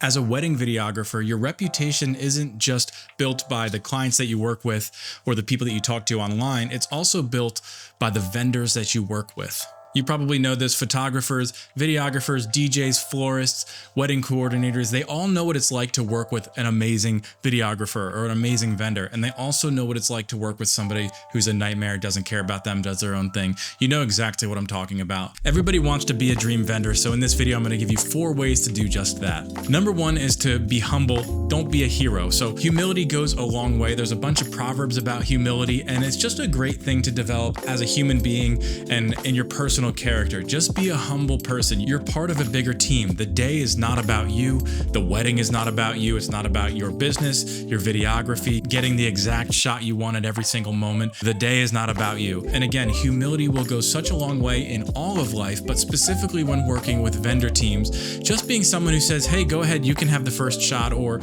As a wedding videographer, your reputation isn't just built by the clients that you work with or the people that you talk to online, it's also built by the vendors that you work with. You probably know this: photographers, videographers, DJs, florists, wedding coordinators, they all know what it's like to work with an amazing videographer or an amazing vendor. And they also know what it's like to work with somebody who's a nightmare, doesn't care about them, does their own thing. You know exactly what I'm talking about. Everybody wants to be a dream vendor, so in this video, I'm gonna give you 4 ways to do just that. Number 1 is to be humble, don't be a hero. So humility goes a long way. There's a bunch of proverbs about humility, and it's just a great thing to develop as a human being and in your personal character. Just be a humble person. You're part of a bigger team. The day is not about you. The wedding is not about you. It's not about your business, your videography, getting the exact shot you want at every single moment. The day is not about you. And again, humility will go such a long way in all of life, but specifically when working with vendor teams. Just being someone who says, hey, go ahead, you can have the first shot, or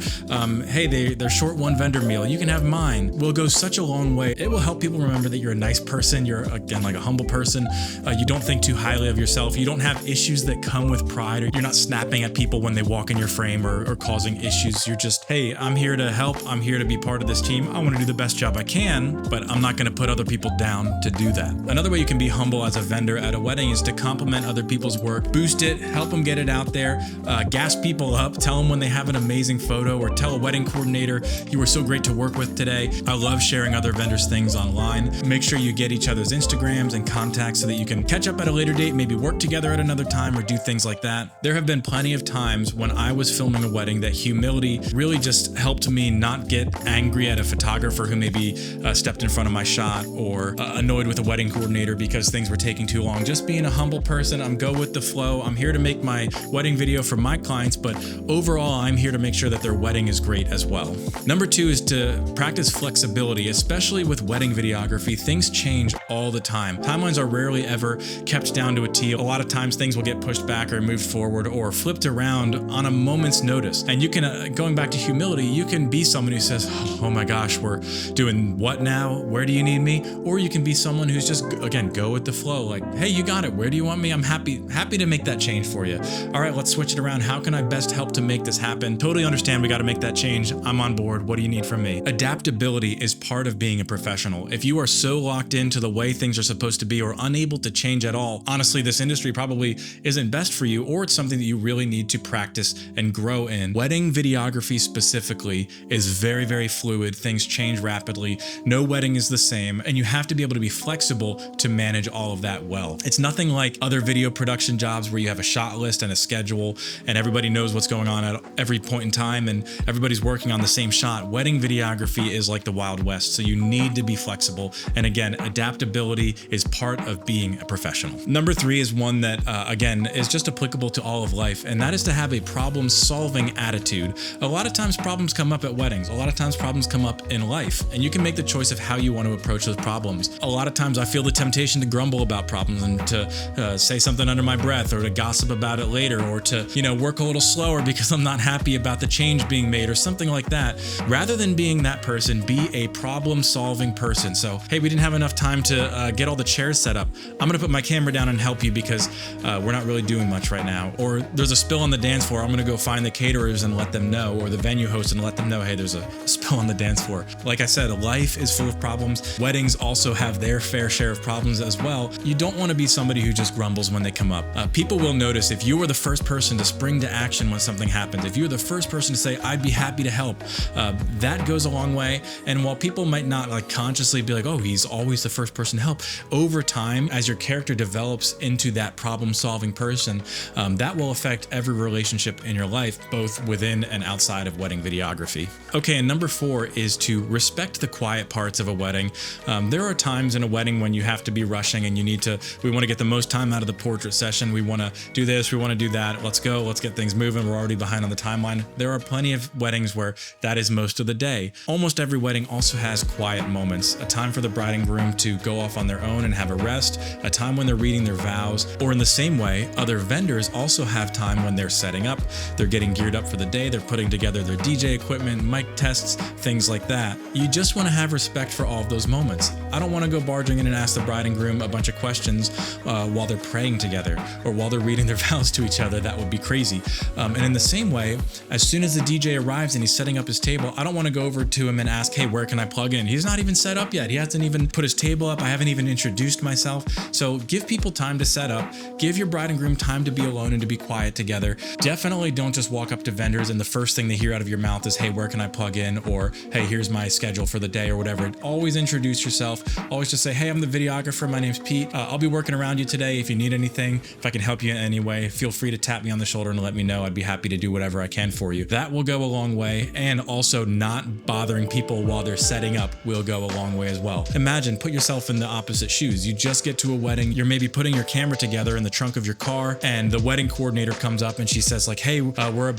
hey, they're short one vendor meal, you can have mine, will go such a long way. It will help people remember that you're a nice person. You're, again, like a humble person. You don't think too highly of yourself. You don't have issues that come with pride, or you're not snapping at people when they walk in your frame or causing issues. You're just, hey, I'm here to help. I'm here to be part of this team. I want to do the best job I can, but I'm not going to put other people down to do that. Another way you can be humble as a vendor at a wedding is to compliment other people's work, boost it, help them get it out there, gas people up, tell them when they have an amazing photo, or tell a wedding coordinator, you were so great to work with today. I love sharing other vendors' things online. Make sure you get each other's Instagrams and contacts so that you can catch up at a later date, maybe work together at another time or do things like that. There have been plenty of times when I was filming a wedding that humility really just helped me not get angry at a photographer who maybe stepped in front of my shot, or annoyed with a wedding coordinator because things were taking too long. Just being a humble person, I'm go with the flow. I'm here to make my wedding video for my clients, but overall, I'm here to make sure that their wedding is great as well. Number 2 is to practice flexibility, especially with wedding videography. Things change all the time. Timelines are rarely ever kept down to a T. A lot of times things will get pushed back or moved forward or flipped around on a moment's notice. And you can, going back to humility, you can be someone who says, oh my gosh, we're doing what now? Where do you need me? Or you can be someone who's just, again, go with the flow. Like, hey, you got it. Where do you want me? I'm happy to make that change for you. All right, let's switch it around. How can I best help to make this happen? Totally understand we got to make that change. I'm on board. What do you need from me? Adaptability is part of being a professional. If you are so locked into the way things are supposed to be or unable to change at all, honestly, this industry probably isn't best for you, or it's something that you really need to practice and grow in. Wedding videography specifically is very, very fluid. Things change rapidly. No wedding is the same, and you have to be able to be flexible to manage all of that well. It's nothing like other video production jobs where you have a shot list and a schedule and everybody knows what's going on at every point in time and everybody's working on the same shot. Wedding videography is like the Wild West, so you need to be flexible. And again, adaptability is part of being a professional. Number 3 is one that, again, is just applicable to all of life, and that is to have a problem-solving attitude. A lot of times problems come up at weddings. A lot of times problems come up in life, and you can make the choice of how you want to approach those problems. A lot of times I feel the temptation to grumble about problems and to say something under my breath, or to gossip about it later, or to, work a little slower because I'm not happy about the change being made or something like that. Rather than being that person, be a problem-solving person. So, hey, we didn't have enough time to get all the chairs set up. I'm gonna put my camera down and help you because we're not really doing much right now. Or there's a spill on the dance floor. I'm gonna go find the caterers and let them know, or the venue host and let them know, hey, there's a spill on the dance floor. Like I said, life is full of problems. Weddings also have their fair share of problems as well. You don't want to be somebody who just grumbles when they come up. People will notice if you are the first person to spring to action when something happens. If you're the first person to say, I'd be happy to help, that goes a long way. And while people might not consciously be like, oh, he's always the first person to help, over time, as your character develops into that problem-solving person, that will affect every relationship in your life, both within and outside of wedding videography. Okay, and number 4 is to respect the quiet parts of a wedding. There are times in a wedding when you have to be rushing and we want to get the most time out of the portrait session. We want to do this, we want to do that. Let's go, let's get things moving. We're already behind on the timeline. There are plenty of weddings where that is most of the day. Almost every wedding also has quiet moments, a time for the bride and groom to go off on their own and have a rest, a time when they're reading their vows, or in the same way, other vendors also have time when they're setting up, they're getting geared up for the day, they're putting together their DJ equipment, mic tests, things like that. You just want to have respect for all of those moments. I don't want to go barging in and ask the bride and groom a bunch of questions while they're praying together or while they're reading their vows to each other. That would be crazy. And in the same way, as soon as the DJ arrives and he's setting up his table, I don't want to go over to him and ask, hey, where can I plug in? He's not even set up yet. He hasn't even put his table up. I haven't even introduced myself. So give people time to set up. Give your bride and groom time to be alone and to be quiet together. Definitely don't just walk up to vendors and the first thing they hear out of your mouth is, hey, where can I plug in? Or, hey, here's my schedule for the day or whatever. Always introduce yourself. Always just say, hey, I'm the videographer. My name's Pete. I'll be working around you today. If you need anything, if I can help you in any way, feel free to tap me on the shoulder and let me know. I'd be happy to do whatever I can for you. That will go a long way. And also not bothering people while they're setting up will go a long way as well. Imagine, put yourself in the opposite shoes. You just get to a wedding. You're maybe putting your camera together in the trunk of your car and the wedding coordinator comes up and she says like, hey, we're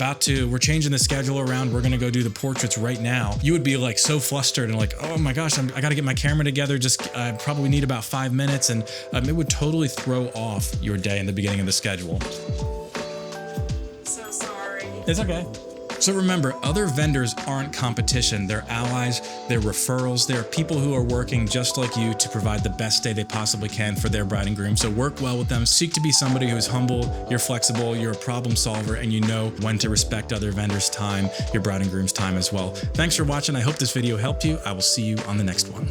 changing the schedule around. We're going to go do the portraits right now. You would be like so flustered and like, oh my gosh, I got to get my camera together. I probably need about 5 minutes. And it would totally throw off your day in the beginning of the schedule. So sorry. It's okay. So remember, other vendors aren't competition. They're allies, they're referrals. They're people who are working just like you to provide the best day they possibly can for their bride and groom. So work well with them. Seek to be somebody who's humble, you're flexible, you're a problem solver, and you know when to respect other vendors' time, your bride and groom's time as well. Thanks for watching. I hope this video helped you. I will see you on the next one.